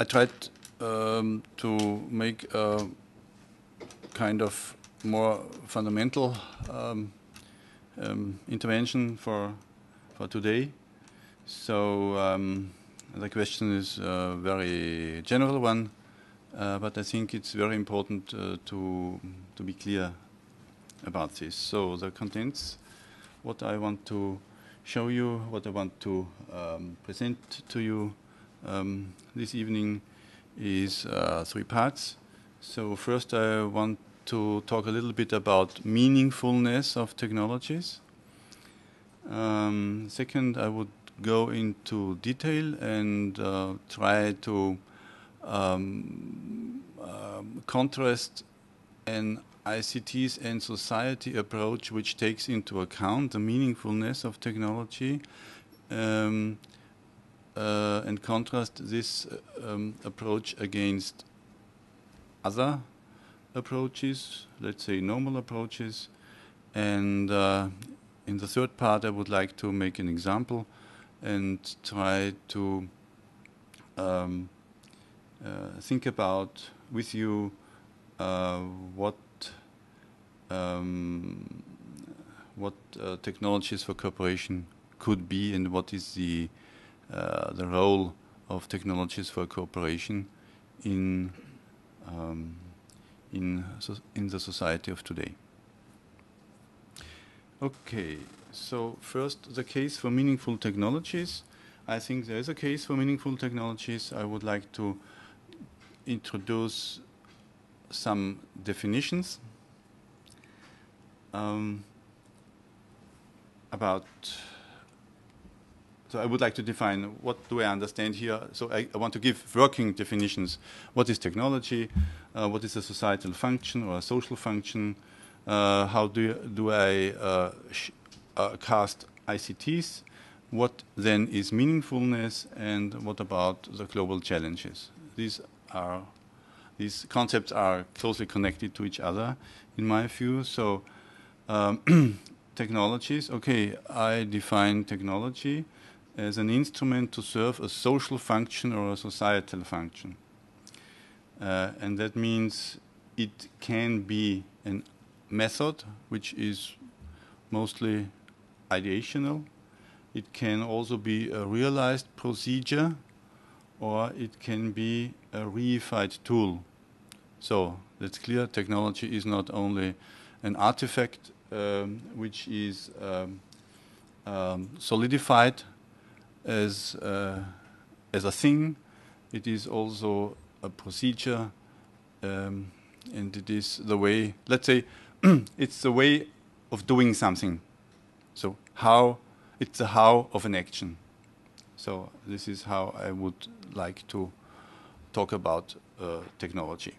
I tried to make a kind of more fundamental intervention for today. So the question is a very general one, but I think it's very important to be clear about this. So the contents, what I want to show you, what I want to present to you this evening is 3 parts. So first I want to talk a little bit about meaningfulness of technologies. Second, I would go into detail and try to contrast an ICTs and society approach which takes into account the meaningfulness of technology and contrast this approach against other approaches, let's say normal approaches. And in the third part I would like to make an example and try to think about with you what technologies for cooperation could be, and what is the role of technologies for cooperation in the society of today. Okay, so first the case for meaningful technologies. I think there is a case for meaningful technologies. I would like to introduce some definitions so I would like to define what do I understand here. So I want to give working definitions. What is technology? What is a societal function or a social function? How do I cast ICTs? What then is meaningfulness, and what about the global challenges? These concepts are closely connected to each other, in my view. So technologies, okay, I define technology as an instrument to serve a social function or a societal function. And that means it can be a method which is mostly ideational. It can also be a realized procedure, or it can be a reified tool. So that's clear. Technology is not only an artifact which is solidified as a thing. It is also a procedure, and it is the way, let's say, it's the way of doing something. So it's the how of an action. So this is how I would like to talk about technology.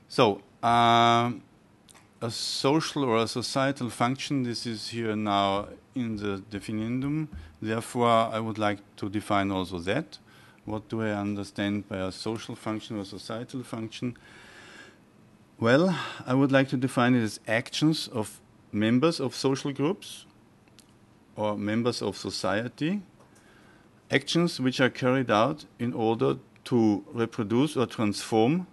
So a social or a societal function, this is here now in the definendum. Therefore, I would like to define also that. What do I understand by a social function or societal function? Well, I would like to define it as actions of members of social groups or members of society, actions which are carried out in order to reproduce or transform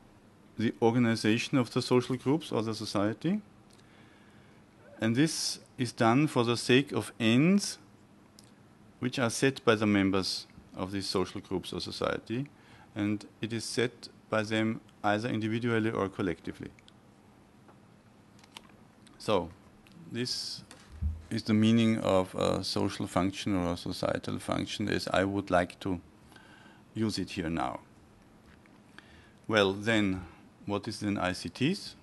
the organization of the social groups or the society. And this is done for the sake of ends which are set by the members of these social groups or society, and it is set by them either individually or collectively. So this is the meaning of a social function or a societal function as I would like to use it here now. Well, then, what is then ICTs?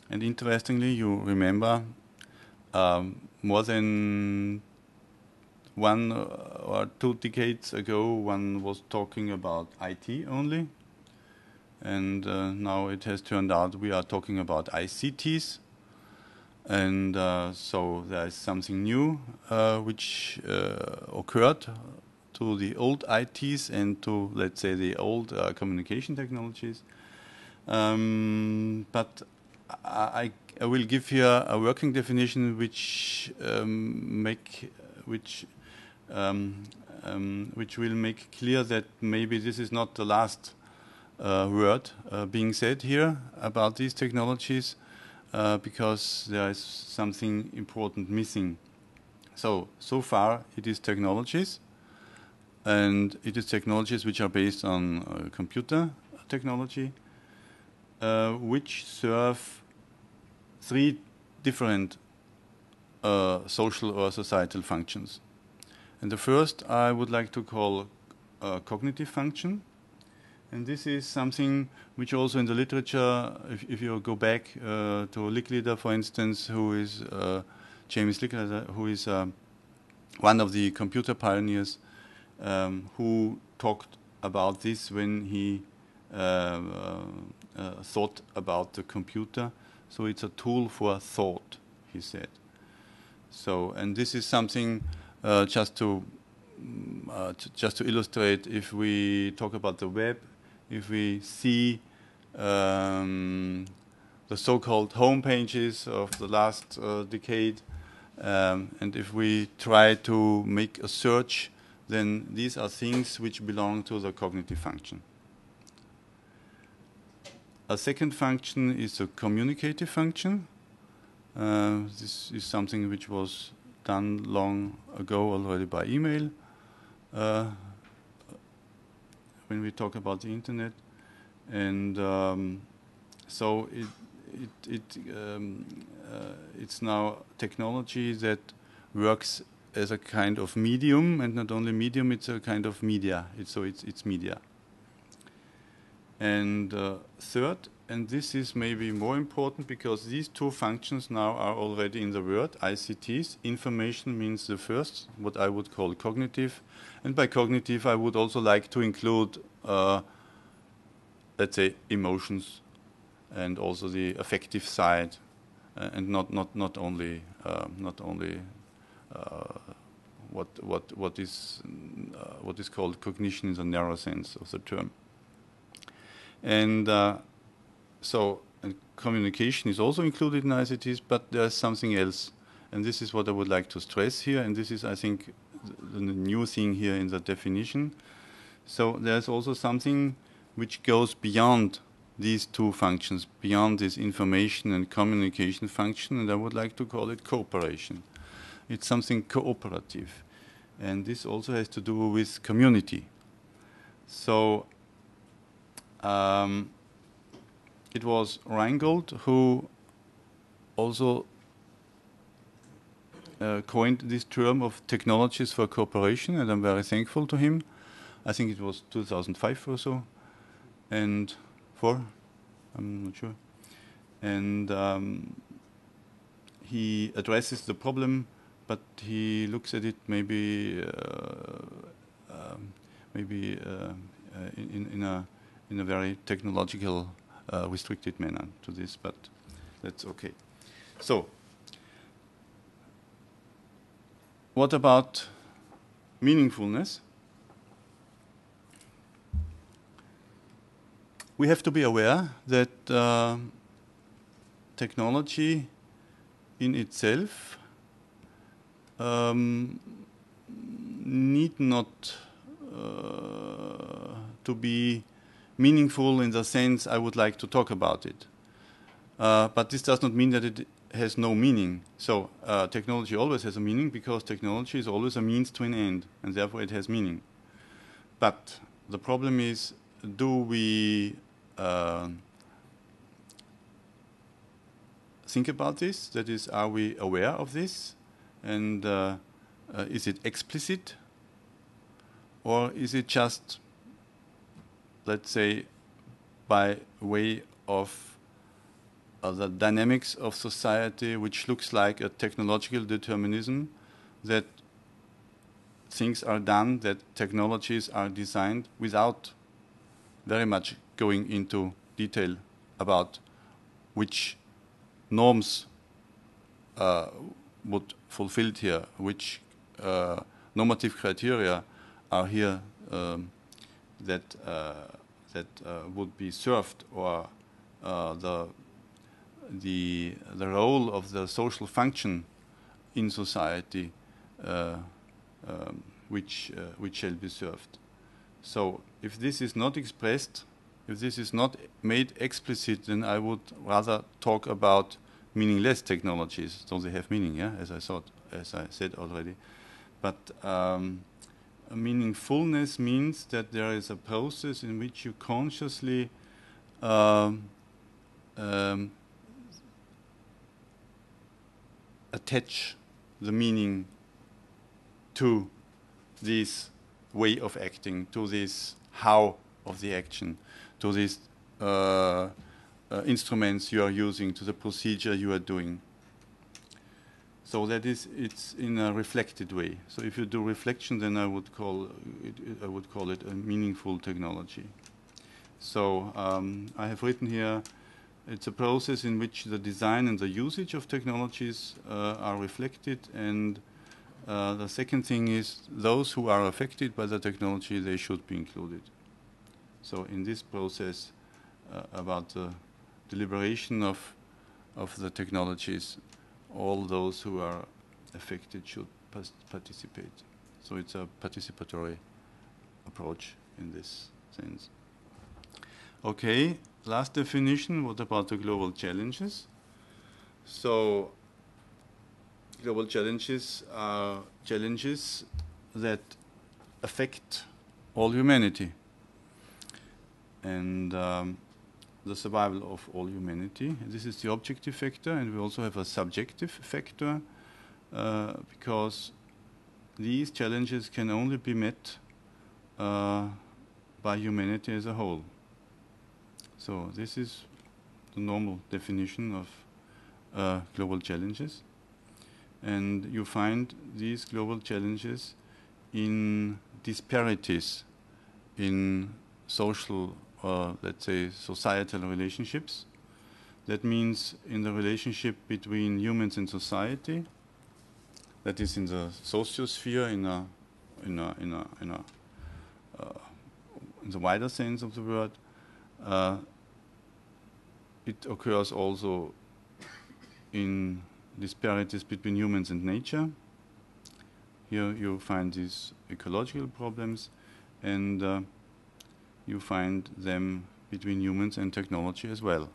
And interestingly, you remember more than 1 or 2 decades ago, one was talking about IT only. And now it has turned out we are talking about ICTs. And so there is something new which occurred to the old ITs and to, let's say, the old communication technologies. But I will give here a which will make clear that maybe this is not the last word being said here about these technologies, because there is something important missing. So far it is technologies, and it is technologies which are based on computer technology, which serve three different social or societal functions. And the first I would like to call cognitive function. And this is something which also in the literature, if you go back to Licklider, for instance, who is James Licklider, who is one of the computer pioneers, who talked about this when he thought about the computer. So it's a tool for thought, he said. So, and this is something just to illustrate. If we talk about the web, if we see the so-called home pages of the last decade, and if we try to make a search, then these are things which belong to the cognitive function. A second function is the communicative function. This is something which was done long ago already by email. When we talk about the internet, and so it's now technology that works as a kind of medium, and not only medium, it's a kind of media. It's media. And third, and this is maybe more important because these two functions now are already in the word, ICTs. Information means the first, what I would call cognitive. And by cognitive, I would also like to include, let's say, emotions and also the affective side, and not only what is called cognition in the narrow sense of the term. And and communication is also included in ICTs, but there's something else. And this is what I would like to stress here, and this is, I think, the new thing here in the definition. So there's also something which goes beyond these two functions, beyond this information and communication function, and I would like to call it cooperation. It's something cooperative. And this also has to do with community. So it was Reingold who also coined this term of technologies for cooperation, and I'm very thankful to him. I think it was 2005 or so, and 4, I'm not sure. And he addresses the problem, but he looks at it maybe in a very technological, restricted manner to this, but that's okay. So, what about meaningfulness? We have to be aware that technology in itself need not to be meaningful in the sense I would like to talk about it. But this does not mean that it has no meaning. So technology always has a meaning because technology is always a means to an end, and therefore it has meaning. But the problem is, do we think about this? That is, are we aware of this? And is it explicit? Or is it just, let's say, by way of the dynamics of society, which looks like a technological determinism, that things are done, that technologies are designed without very much going into detail about which norms would fulfilled here, which normative criteria are here that would be served, or the role of the social function in society which shall be served. So if this is not expressed, if this is not made explicit, then I would rather talk about meaningless technologies. So they have meaning, yeah, as I said already. But meaningfulness means that there is a process in which you consciously attach the meaning to this way of acting, to this how of the action, to these instruments you are using, to the procedure you are doing. So that is, it's in a reflected way. So if you do reflection, then I would call it a meaningful technology. So I have written here, it's a process in which the design and the usage of technologies are reflected, and the second thing is those who are affected by the technology, they should be included. So in this process about the deliberation of the technologies, all those who are affected should participate. So it's a participatory approach in this sense. Okay, last definition, what about the global challenges? So global challenges are challenges that affect all humanity and the survival of all humanity. This is the objective factor, and we also have a subjective factor because these challenges can only be met by humanity as a whole. So this is the normal definition of global challenges. And you find these global challenges in disparities in social, let's say, societal relationships. That means in the relationship between humans and society, that is in the sociosphere, in the wider sense of the word. It occurs also in disparities between humans and nature. Here you find these ecological problems, and you find them between humans and technology as well.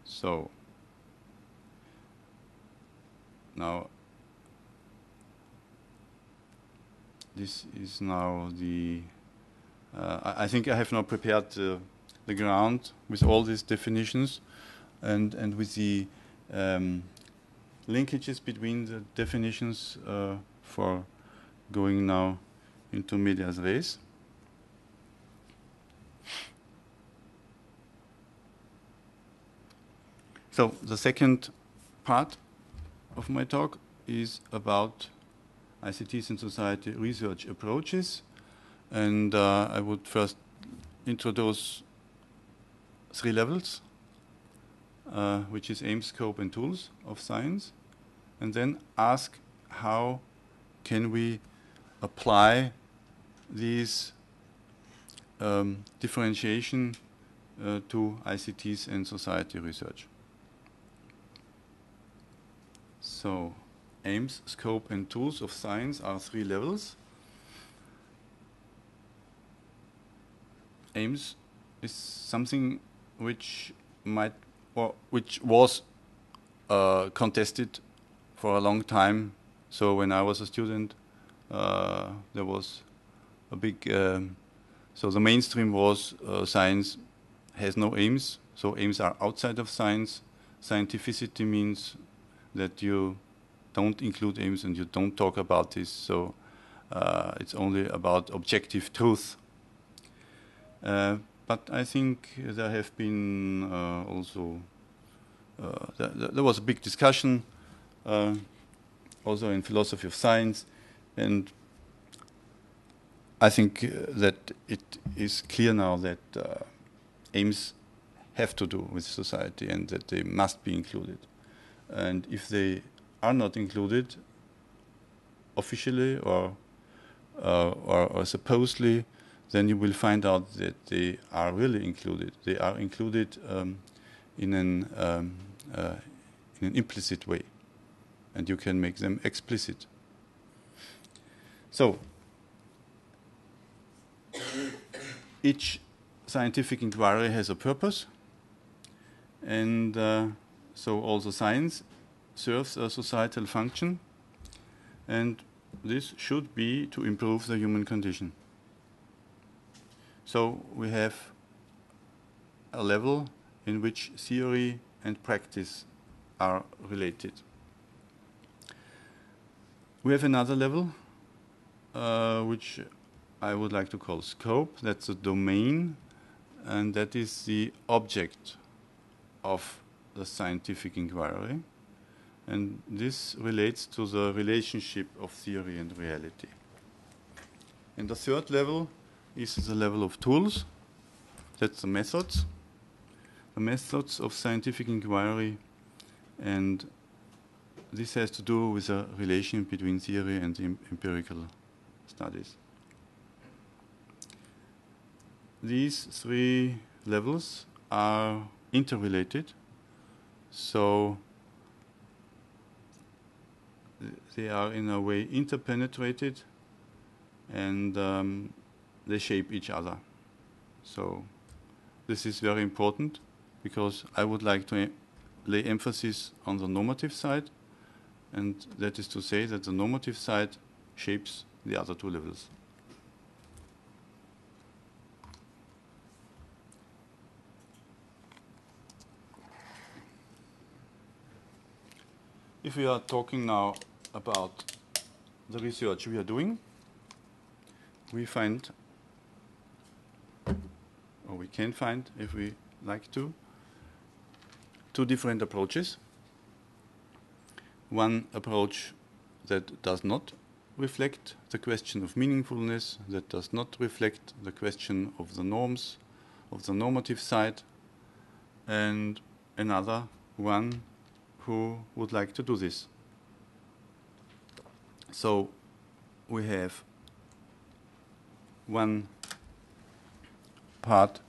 So now this is now the I think I have now prepared the ground with all these definitions and with the linkages between the definitions for going now into medias res. So the second part of my talk is about ICTs in society research approaches, and I would first introduce 3 levels, which is aim, scope, and tools of science, and then ask how can we apply these differentiation to ICTs and society research. So aims, scope, and tools of science are 3 levels. Aims is something which might or which was contested for a long time. So when I was a student, there was a big. So the mainstream was science has no aims. So aims are outside of science. Scientificity means that you don't include aims and you don't talk about this. So it's only about objective truth. But I think there have been also, there was a big discussion also in philosophy of science, and I think that it is clear now that aims have to do with society and that they must be included. And if they are not included officially or supposedly, then you will find out that they are really included. They are included in an implicit way, and you can make them explicit. So, each scientific inquiry has a purpose, and so also science serves a societal function, and this should be to improve the human condition. So we have a level in which theory and practice are related. We have another level, which I would like to call scope. That's a domain, and that is the object of the scientific inquiry. And this relates to the relationship of theory and reality. And the third level is the level of tools. That's the methods of scientific inquiry, and this has to do with the relation between theory and empirical studies. These three levels are interrelated, so they are in a way interpenetrated, and they shape each other. So this is very important, because I would like to lay emphasis on the normative side, and that is to say that the normative side shapes the other two levels. If we are talking now about the research we are doing, we find, or we can find, if we like to, two different approaches. One approach that does not reflect the question of meaningfulness, that does not reflect the question of the norms, of the normative side, and another one who would like to do this. So we have one part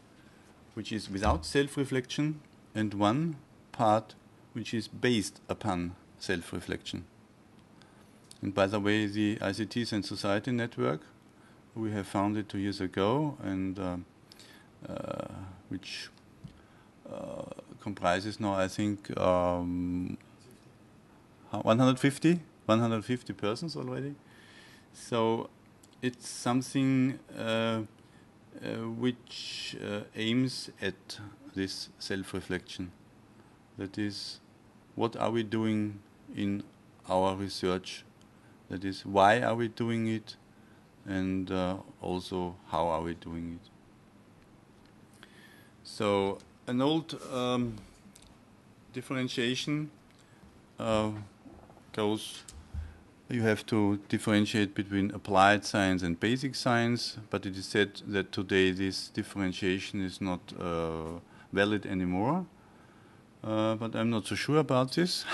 which is without self-reflection, and one part which is based upon self-reflection. And by the way, the ICTs and Society Network, we have founded 2 years ago, and which comprises now, I think, 150 persons already. So it's something which aims at this self-reflection. That is, what are we doing in our research? That is, why are we doing it? And also, how are we doing it? So an old differentiation goes, you have to differentiate between applied science and basic science, but it is said that today this differentiation is not valid anymore. But I'm not so sure about this.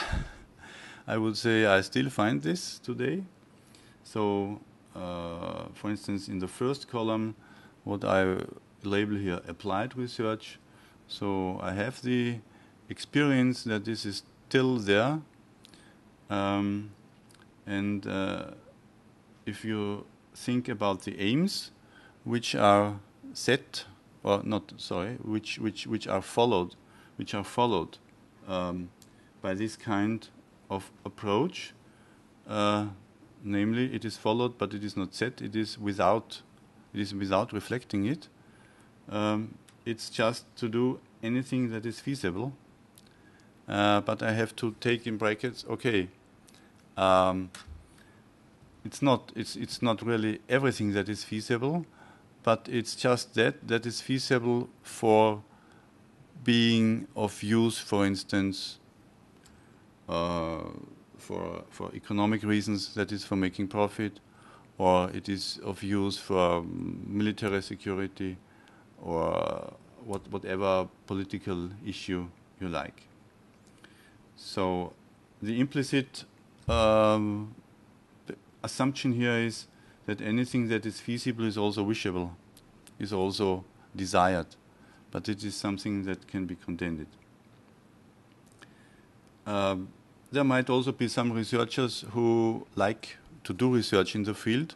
I would say I still find this today. So, for instance, in the first column, what I label here applied research. So I have the experience that this is still there. And if you think about the aims which are set, or not, sorry, which are followed by this kind of approach, namely it is followed but it is not set, it is without reflecting it. It's just to do anything that is feasible, but I have to take in brackets, okay, it's not really everything that is feasible, but it's just that is feasible for being of use, for instance, for economic reasons, that is for making profit, or it is of use for military security, or whatever political issue you like. So the implicit assumption here is that anything that is feasible is also wishable, is also desired, but it is something that can be contended. There might also be some researchers who like to do research in the field,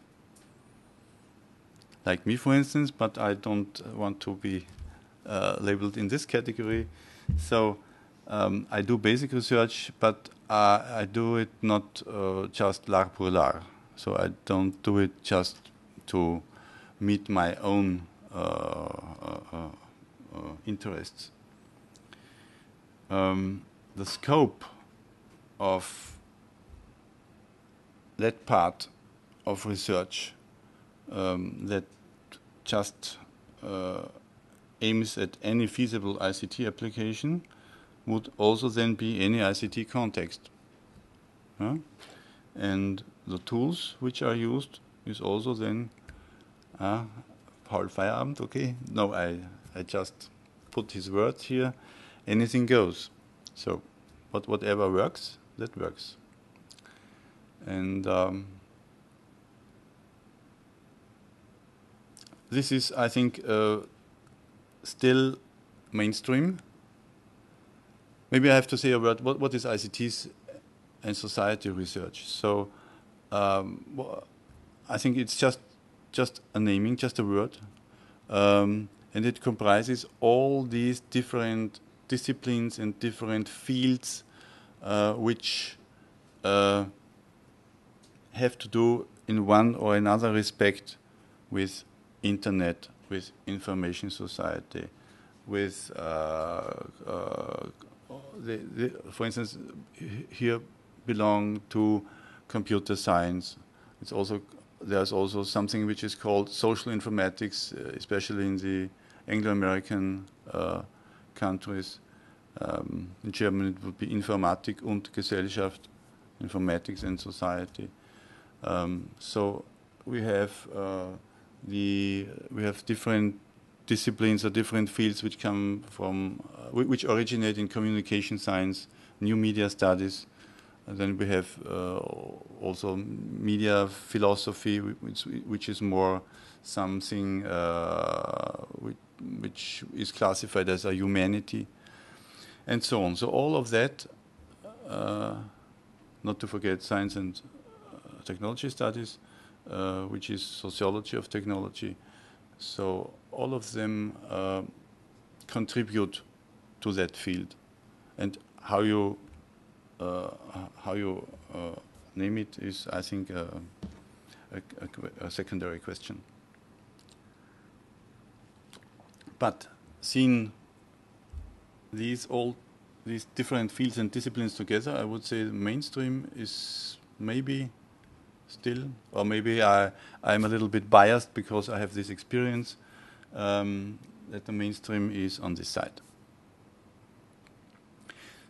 like me, for instance, but I don't want to be labeled in this category. So I do basic research, but I do it not just l'art pour l'art. So I don't do it just to meet my own interests. The scope of that part of research that just aims at any feasible ICT application would also then be any ICT context. And the tools which are used is also then Paul Feierabend, okay? No, I just put his words here. Anything goes. So, but whatever works, that works. And this is, I think, still mainstream. Maybe I have to say a word. What is ICTs and society research? So I think it's just a naming, just a word, and it comprises all these different disciplines and different fields which have to do in one or another respect with internet, with information society, with for instance, here belong to computer science. It's also, there's also something which is called social informatics, especially in the Anglo-American countries. In German it would be Informatik und Gesellschaft, informatics and society. So we have different disciplines or different fields which come from, which originate in communication science, new media studies. And then we have also media philosophy, which is more something which is classified as a humanity, and so on. So all of that, not to forget science and technology studies, which is sociology of technology. So all of them contribute to that field, and how you name it is, I think, a secondary question. But seeing these different fields and disciplines together, I would say the mainstream is maybe still, or maybe I'm a little bit biased because I have this experience, that the mainstream is on this side.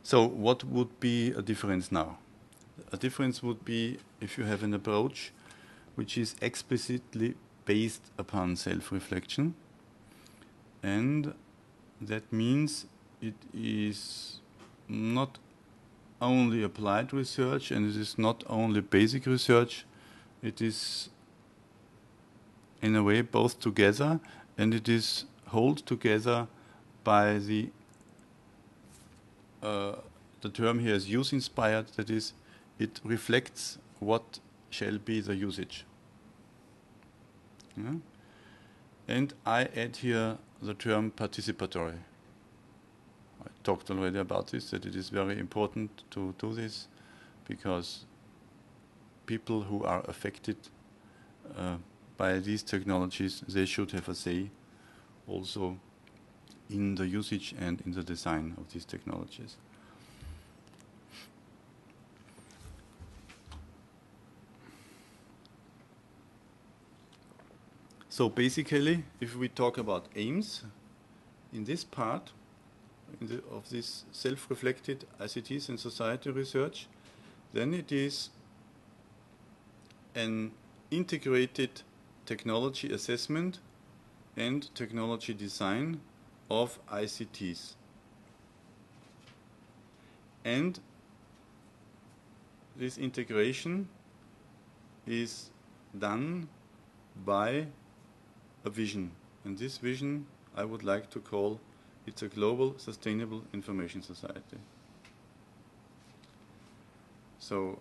So what would be a difference now? A difference would be if you have an approach which is explicitly based upon self-reflection, and that means it is not only applied research, and it is not only basic research, it is in a way both together, and it is held together by the term here is use-inspired, that is, it reflects what shall be the usage. Yeah? And I add here the term participatory. I talked already about this, that it is very important to do this, because people who are affected by these technologies, they should have a say also in the usage and in the design of these technologies. So basically, if we talk about aims, in this part of this self-reflected ICTs and society research, then it is an integrated technology assessment and technology design of ICTs. And this integration is done by a vision. And this vision I would like to call, it's a global sustainable information society. So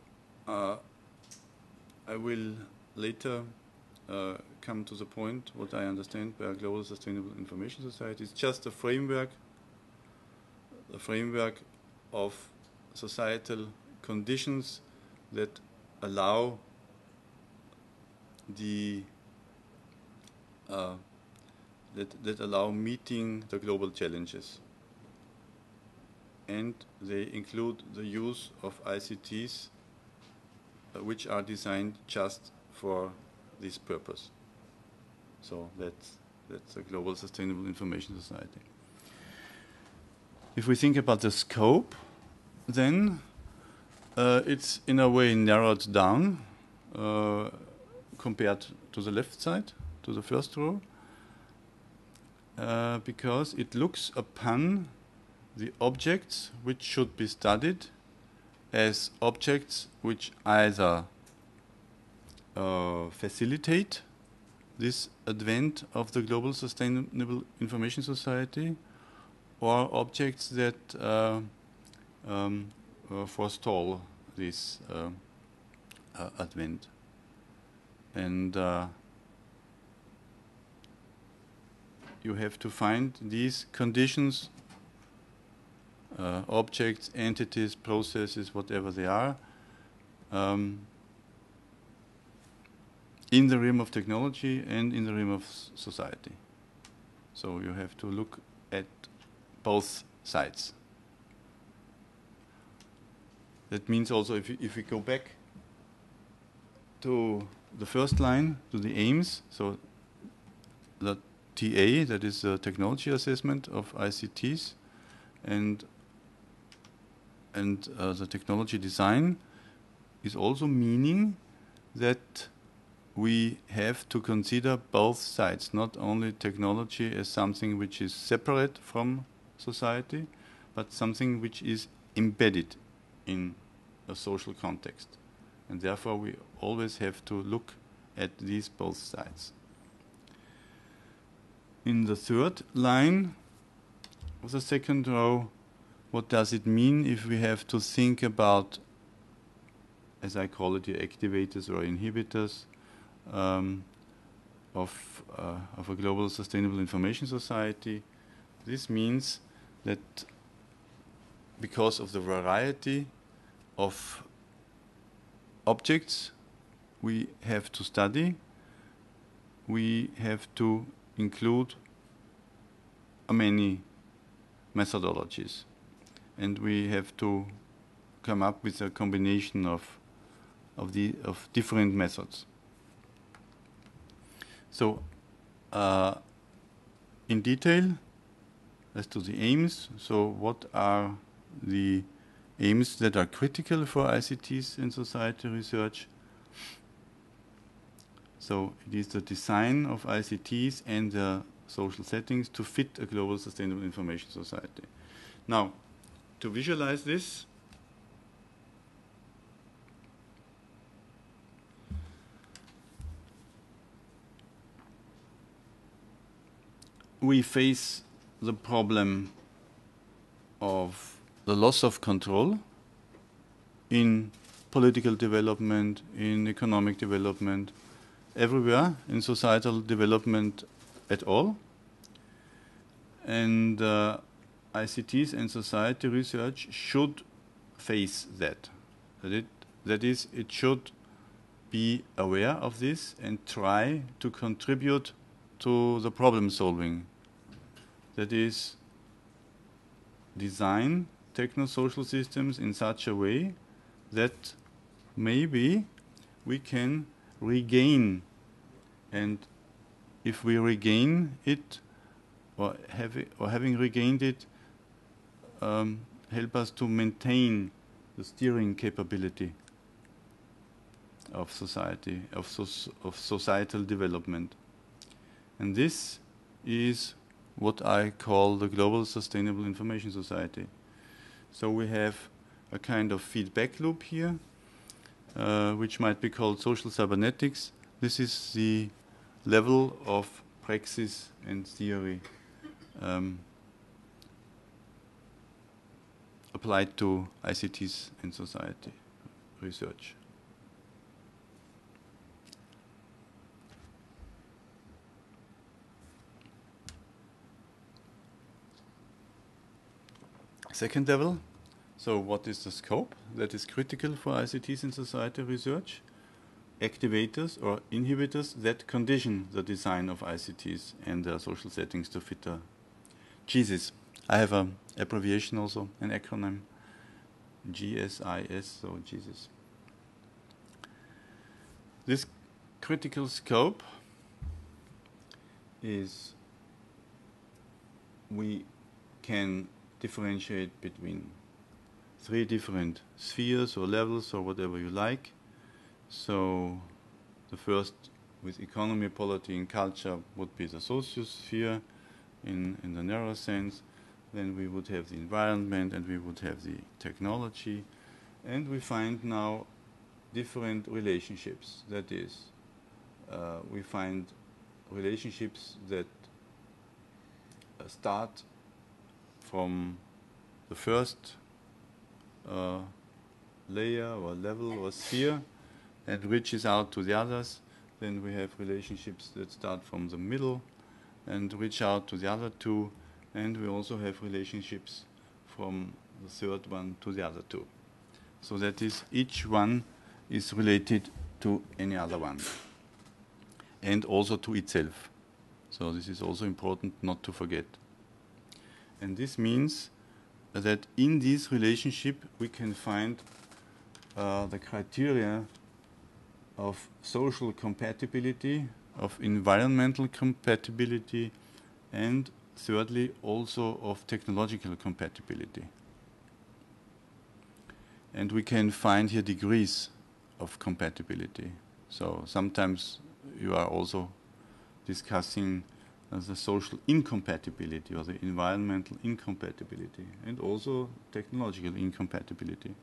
I will later come to the point, what I understand by a global sustainable information society. It's just a framework of societal conditions that allow that allow meeting the global challenges. And they include the use of ICTs which are designed just for this purpose. So that's a global sustainable information society. If we think about the scope, then it's in a way narrowed down compared to the left side, to the first row, because it looks upon the objects which should be studied as objects which either facilitate this advent of the global sustainable information society, or objects that forestall this advent. And you have to find these conditions, objects, entities, processes, whatever they are, in the realm of technology and in the realm of society. So you have to look at both sides. That means also if we go back to the first line, to the aims, so the TA, that is the technology assessment of ICTs, and the technology design is also meaning that we have to consider both sides, not only technology as something which is separate from society, but something which is embedded in a social context. And therefore we always have to look at these both sides. In the third line of the second row, what does it mean if we have to think about, as I call it, the activators or inhibitors of a global sustainable information society? This means that because of the variety of objects we have to study, we have to include many methodologies, and we have to come up with a combination of different methods. So in detail, as to the aims, so what are the aims that are critical for ICTs in society research? So it is the design of ICTs and the social settings to fit a global sustainable information society. Now, to visualize this, we face the problem of the loss of control in political development, in economic development, everywhere, in societal development at all. And ICTs and society research should face that. That is, it should be aware of this and try to contribute to the problem solving. That is, design techno-social systems in such a way that maybe we can regain, and if we regain it, or having regained it, help us to maintain the steering capability of society, of societal development. And this is what I call the global sustainable information society. So we have a kind of feedback loop here, which might be called social cybernetics. This is the level of praxis and theory applied to ICTs and society research. Second level, so what is the scope that is critical for ICTs in society research? Activators or inhibitors that condition the design of ICTs and their social settings to fit the GSIS. I have an abbreviation also, an acronym, GSIS, so GSIS. This critical scope is, we can differentiate between 3 different spheres or levels or whatever you like. So the first, with economy, polity, and culture, would be the sociosphere in the narrow sense. Then we would have the environment, and we would have the technology. And we find now different relationships. That is, we find relationships that start from the first layer or level or sphere and reaches out to the others. Then we have relationships that start from the middle and reach out to the other 2. And we also have relationships from the third one to the other 2. So that is, each one is related to any other one and also to itself. So this is also important not to forget. And this means that in this relationship we can find the criteria of social compatibility, of environmental compatibility, and thirdly also of technological compatibility. And we can find here degrees of compatibility. So sometimes you are also discussing the social incompatibility or the environmental incompatibility and also technological incompatibility.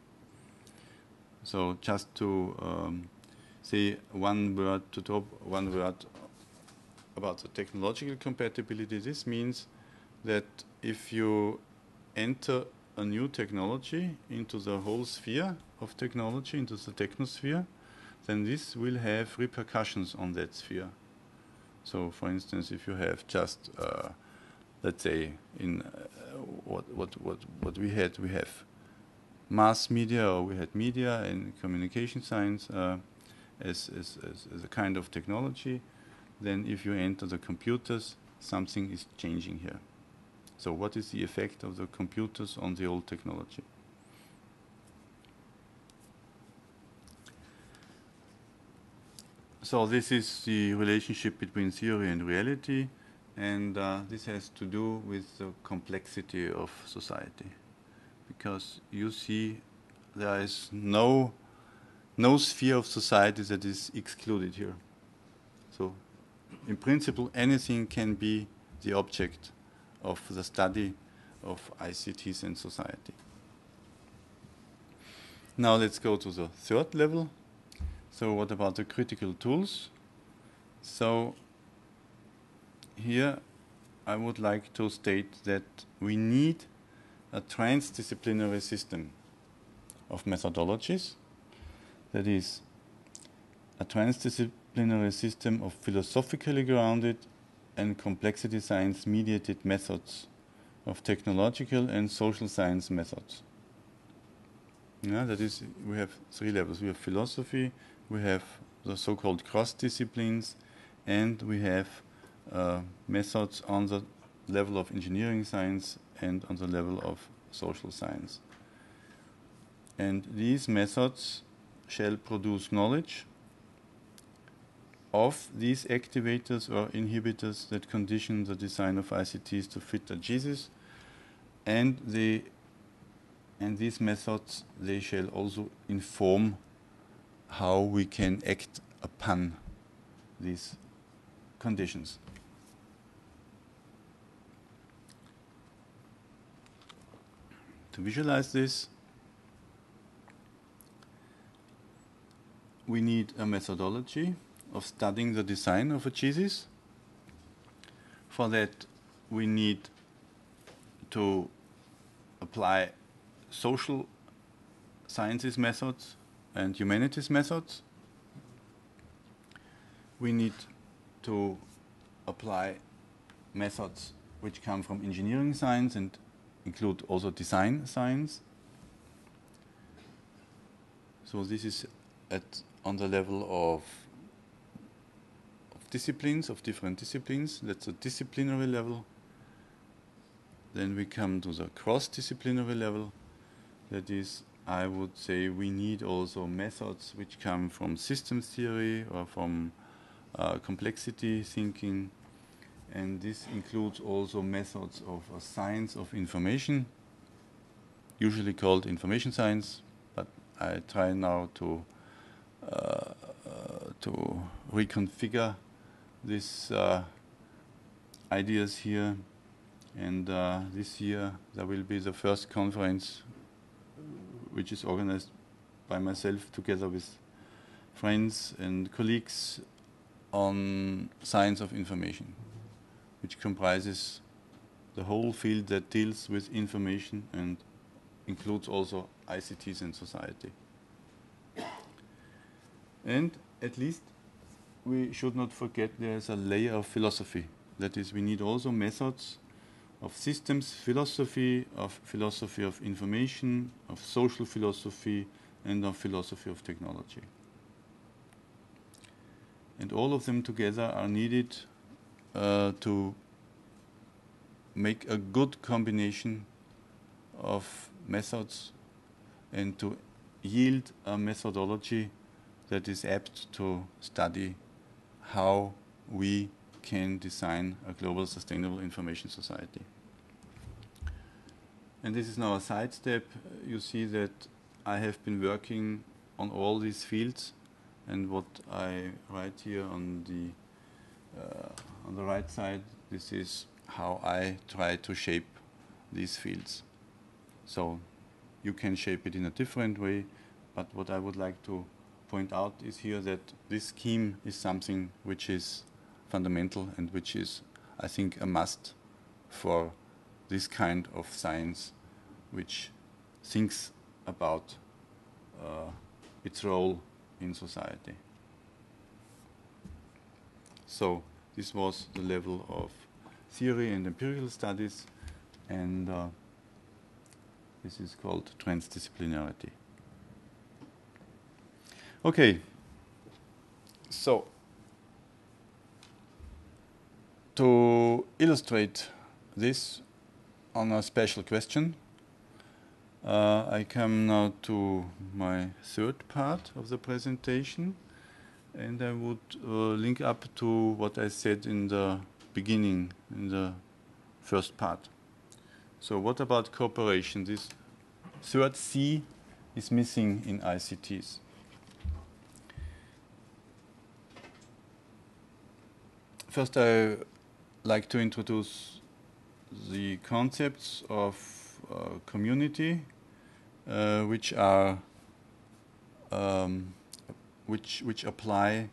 So just to say one word, to drop one word about the technological compatibility, this means that if you enter a new technology into the whole sphere of technology, into the technosphere, then this will have repercussions on that sphere. So, for instance, if you have just, let's say, in what we have mass media, or we had media and communication science as a kind of technology, then if you enter the computers, something is changing here. So what is the effect of the computers on the old technology? So this is the relationship between theory and reality, and this has to do with the complexity of society. Because you see, there is no sphere of society that is excluded here. So in principle, anything can be the object of the study of ICTs and society. Now let's go to the third level. So what about the critical tools? So here I would like to state that we need a transdisciplinary system of methodologies. That is, a transdisciplinary system of philosophically grounded and complexity science mediated methods of technological and social science methods. Yeah, that is, we have 3 levels. We have philosophy, we have the so-called cross-disciplines, and we have methods on the level of engineering science and on the level of social science. And these methods shall produce knowledge of these activators or inhibitors that condition the design of ICTs to fit the GSIS, and these methods, they shall also inform how we can act upon these conditions. To visualize this, we need a methodology of studying the design of a GSIS. For that, we need to apply social sciences methods and humanities methods. We need to apply methods which come from engineering science and include also design science. So this is on the level of disciplines, of different disciplines. That's a disciplinary level. Then we come to the cross-disciplinary level. That is, I would say we need also methods which come from systems theory or from complexity thinking. And this includes also methods of science of information, usually called information science, but I try now to reconfigure these ideas here. And this year there will be the first conference which is organized by myself together with friends and colleagues on science of information, which comprises the whole field that deals with information and includes also ICTs in society. And at least we should not forget there is a layer of philosophy. That is, we need also methods of systems philosophy of information, of social philosophy, and of philosophy of technology. And all of them together are needed to make a good combination of methods and to yield a methodology that is apt to study how we can design a global sustainable information society. And this is now a side step. You see that I have been working on all these fields, and what I write here on the right side, this is how I try to shape these fields. So you can shape it in a different way, but what I would like to point out is here that this scheme is something which is fundamental and which is, I think, a must for this kind of science which thinks about its role in society. So this was the level of theory and empirical studies, and this is called transdisciplinarity. Okay, so to illustrate this on a special question, I come now to my third part of the presentation, and I would link up to what I said in the beginning, in the first part. So what about cooperation? This third C is missing in ICTs. First, I like to introduce the concepts of community, which are which apply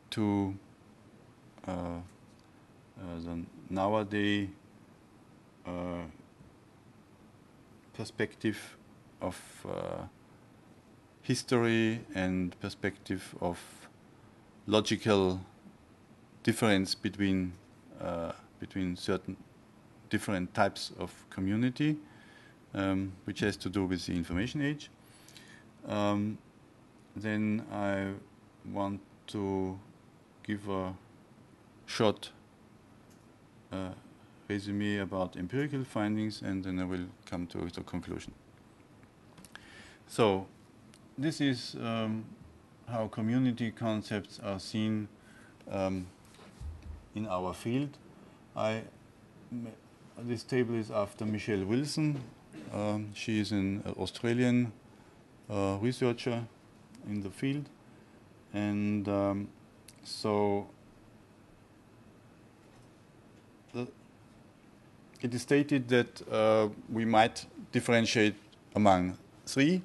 to the nowadays perspective of history and perspective of logical difference between certain different types of community, which has to do with the information age. Then I want to give a short resume about empirical findings, and then I will come to the conclusion. So this is how community concepts are seen in our field. This table is after Michelle Wilson. She is an Australian researcher in the field, and so it is stated that we might differentiate among three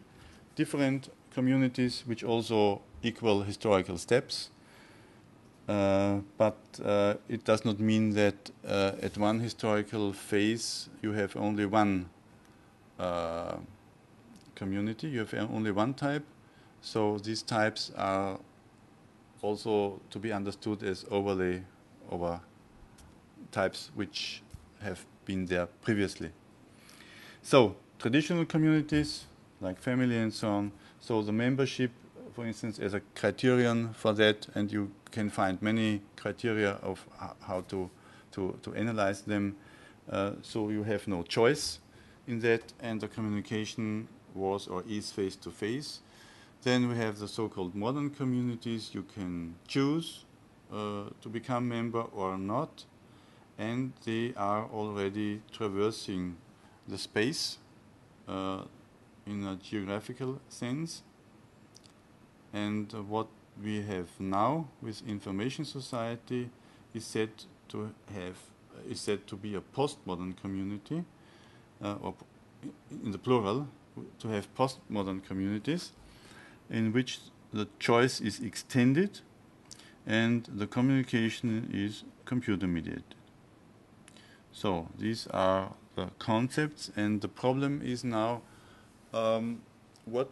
different communities which also equal historical steps. But it does not mean that at one historical phase you have only one community, you have only one type. So these types are also to be understood as overlay over types which have been there previously. So traditional communities like family and so on. So the membership, for instance, as a criterion for that, and you can find many criteria of how to analyze them. So you have no choice in that, and the communication was or is face-to-face. Then we have the so-called modern communities. You can choose to become member or not, and they are already traversing the space in a geographical sense. And what we have now with information society is said to be a postmodern community, or in the plural, to have postmodern communities in which the choice is extended and the communication is computer mediated. So these are the concepts, and the problem is now what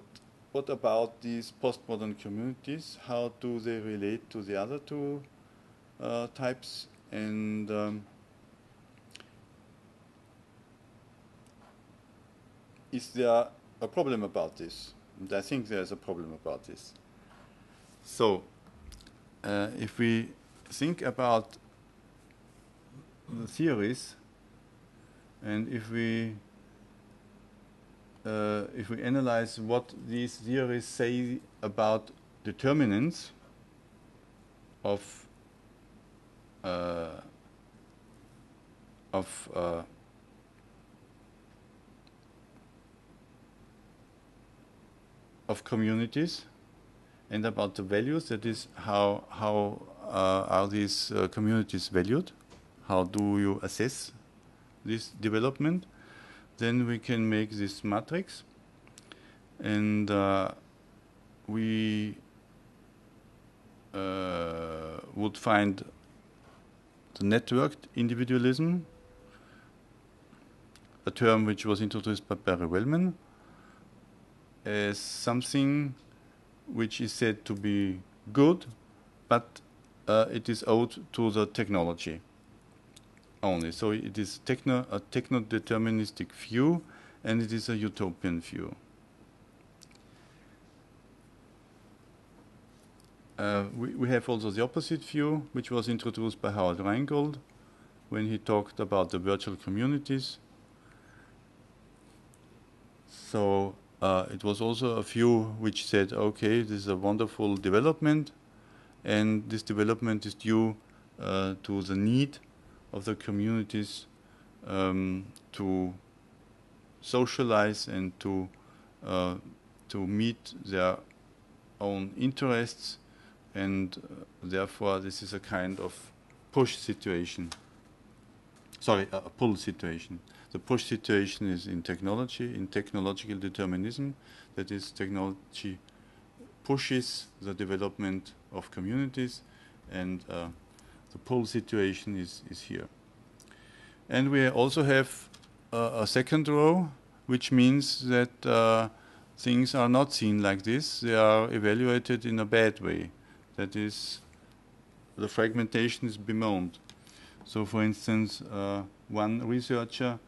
about these postmodern communities? How do they relate to the other two types? And is there a problem about this? And I think there's a problem about this. So if we think about the theories, and if we analyze what these theories say about determinants of communities and about the values, that is, how are these communities valued? How do you assess this development? Then we can make this matrix, and we would find the networked individualism, a term which was introduced by Barry Wellman, as something which is said to be good, but it is owed to the technology only. So it is a techno-deterministic view, and it is a utopian view. We have also the opposite view, which was introduced by Howard Rheingold when he talked about the virtual communities. So it was also a view which said, okay, this is a wonderful development, and this development is due to the need of the communities to socialize and to meet their own interests, and therefore this is a kind of push situation. Sorry, a pull situation. The push situation is in technology, in technological determinism. That is, technology pushes the development of communities, and the pull situation is here. And we also have a second row, which means that things are not seen like this. They are evaluated in a bad way. That is, the fragmentation is bemoaned. So, for instance, one researcher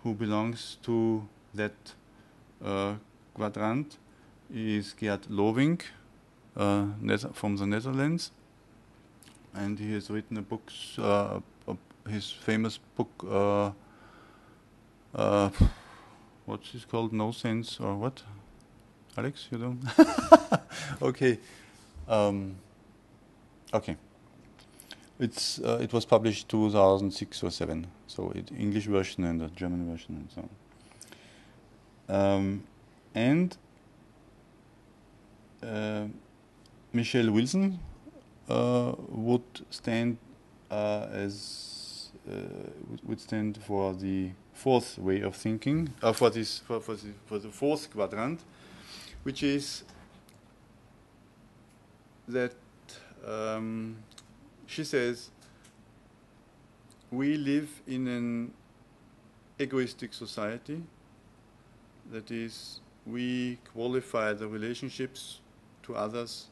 who belongs to that quadrant is Gert Lovink from the Netherlands. And he has written a book, his famous book, what's it called? No Sense or what? Alex, you don't? Okay. Okay. It was published 2006 or 7, so English version and a German version and so on. And Michelle Wilson would stand would stand for the fourth way of thinking, for the fourth quadrant, which is that she says we live in an egoistic society. That is, we qualify the relationships to others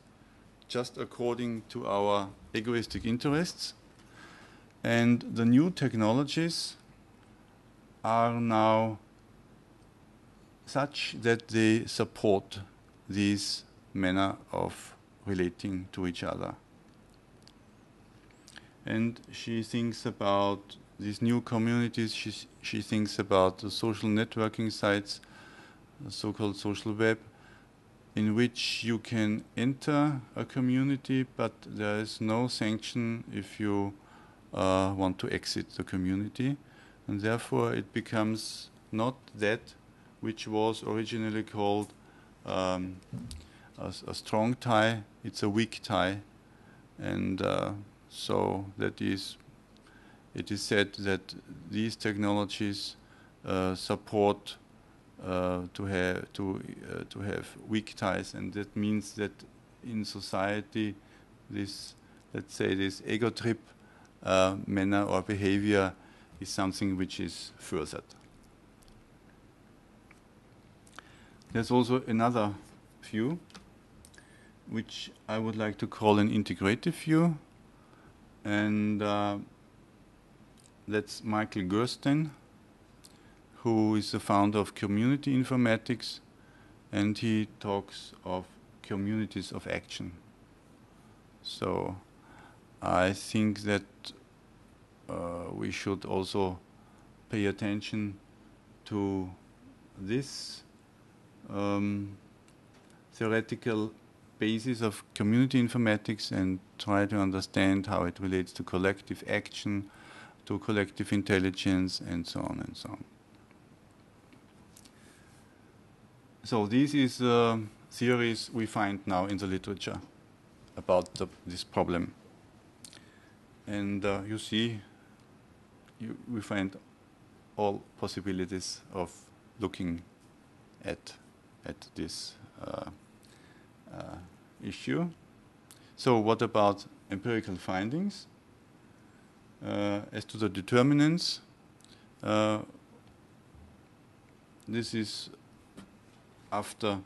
just according to our egoistic interests. And the new technologies are now such that they support these manner of relating to each other. And she thinks about these new communities. She thinks about the social networking sites, the so-called social web, in which you can enter a community, but there is no sanction if you want to exit the community. And therefore it becomes not that which was originally called a strong tie, it's a weak tie. And so that is, it is said that these technologies support to have weak ties, and that means that in society, this, let's say, this ego trip manner or behavior is something which is furthered. There's also another view, which I would like to call an integrative view, and that's Michael Gersten, who is the founder of community informatics, and he talks of communities of action. So I think that we should also pay attention to this theoretical basis of community informatics and try to understand how it relates to collective action, to collective intelligence, and so on and so on. So this is theories we find now in the literature about this problem. And you see, we find all possibilities of looking at this issue. So what about empirical findings? As to the determinants, this is after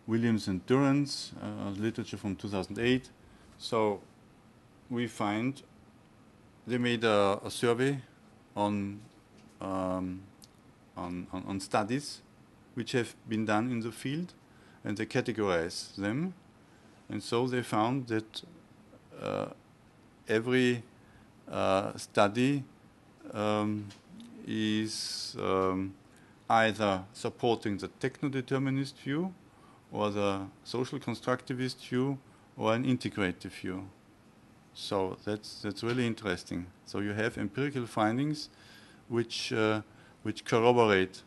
Williams and Durrance, literature from 2008. So we find they made a survey on studies which have been done in the field, and they categorize them. And so they found that every study is either supporting the techno-determinist view, or the social constructivist view, or an integrative view. So that's really interesting. So you have empirical findings which corroborate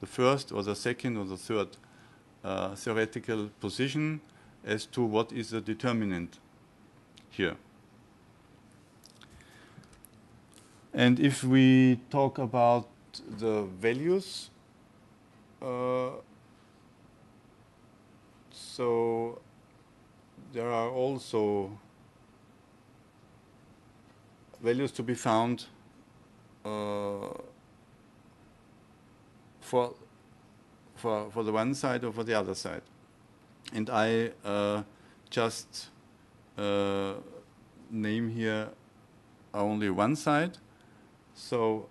the first or the second or the third theoretical position as to what is the determinant here. And if we talk about the values, so there are also values to be found for the one side or for the other side. And I just name here only one side. So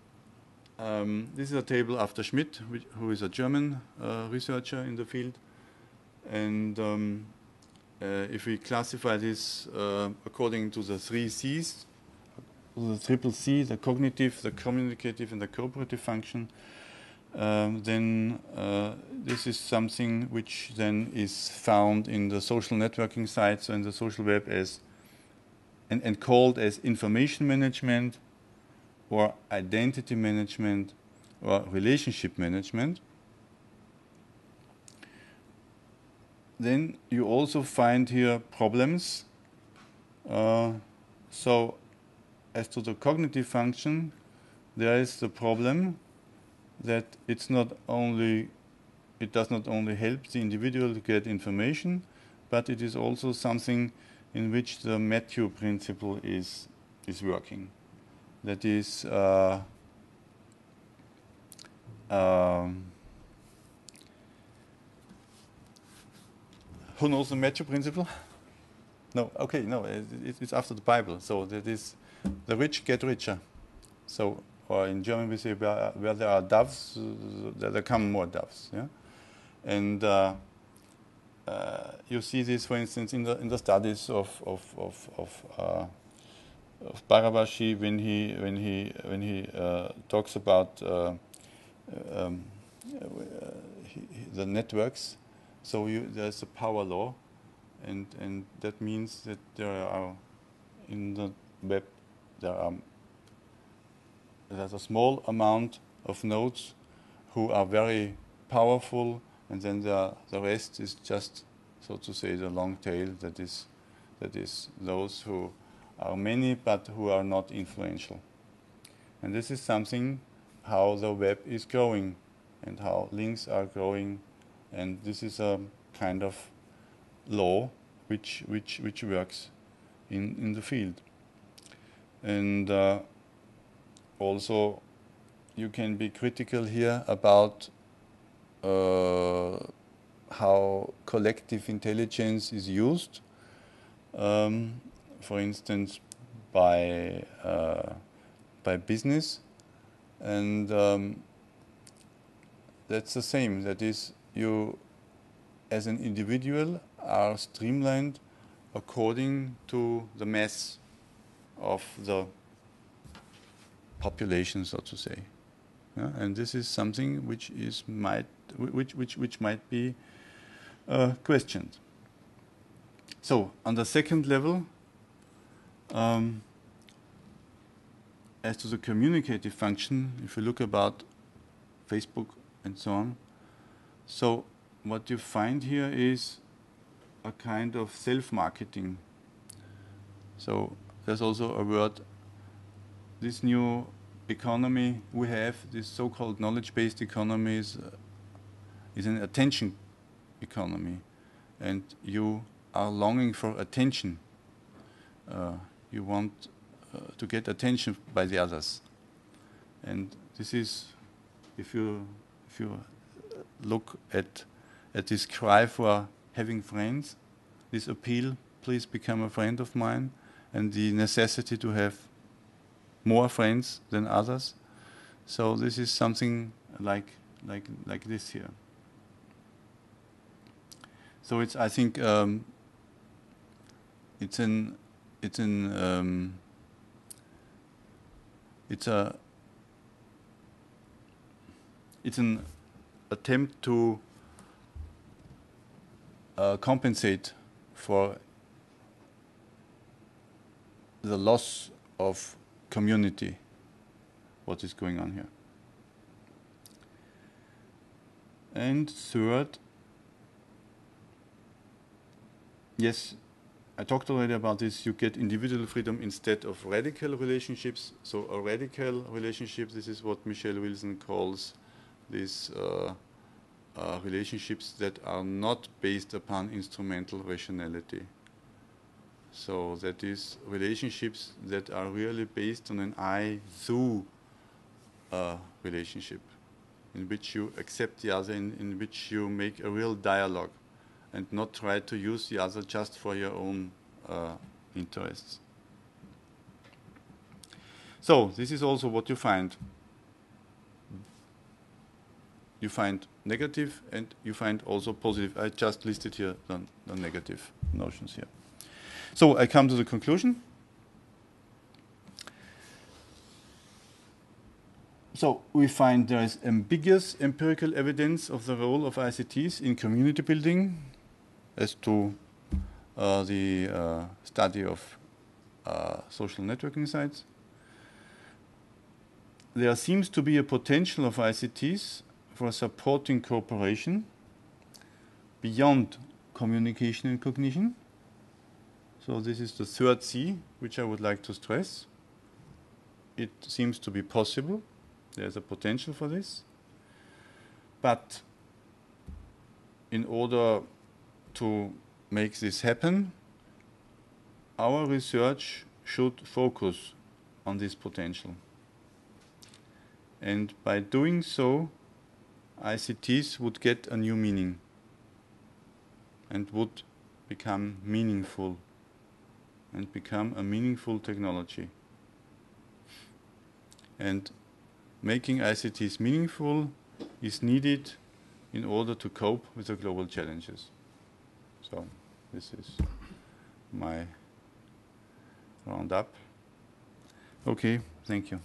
this is a table after Schmidt, who is a German researcher in the field. And if we classify this according to the 3 C's, the triple C, the cognitive, the communicative, and the cooperative function, then this is something which then is found in the social networking sites and the social web as and called as information management, or identity management, or relationship management. Then you also find here problems. So as to the cognitive function, there is the problem that it does not only help the individual to get information, but it is also something in which the Matthew principle is working. That is who knows the Matthew principle? No, okay, no, it's after the Bible. So that is the rich get richer. So or in German we say where there are doves, there come more doves. Yeah, and you see this, for instance, in the studies of Barabashi when he talks about um, the networks. So there's a power law, and that means that there are in the web there's a small amount of nodes who are very powerful, and then the rest is just, so to say, the long tail. That is those who are many but who are not influential. And this is something how the web is growing and how links are growing, and this is a kind of law which works in the field. And also you can be critical here about how collective intelligence is used, for instance by business, and that's the same. That is, you as an individual are streamlined according to the mass of the population, so to say. Yeah? And this is something which might be questioned. So on the second level, as to the communicative function, if you look about Facebook and so on, so what you find here is a kind of self-marketing. So there's also a word, this new economy we have, this so-called knowledge-based economy is an attention economy, and you are longing for attention. You want to get attention by the others, and this is, if you look at this cry for having friends, this appeal, please become a friend of mine, and the necessity to have more friends than others. So this is something like this here. So it's, I think, it's an attempt to compensate for the loss of community, what is going on here. And third, yes, I talked already about this, you get individual freedom instead of radical relationships. So a radical relationship, this is what Michelle Wilson calls these relationships that are not based upon instrumental rationality. So that is relationships that are really based on an I-through relationship, in which you accept the other, in which you make a real dialogue, and not try to use the other just for your own interests. So this is also what you find. You find negative and you find also positive. I just listed here the negative notions here. So I come to the conclusion. So we find there is ambiguous empirical evidence of the role of ICTs in community building as to the study of social networking sites. There seems to be a potential of ICTs for supporting cooperation beyond communication and cognition. So this is the third C, which I would like to stress. It seems to be possible. There's a potential for this. But in order to make this happen, our research should focus on this potential. And by doing so, ICTs would get a new meaning and would become meaningful and become a meaningful technology. And making ICTs meaningful is needed in order to cope with the global challenges. So this is my roundup. Okay, thank you.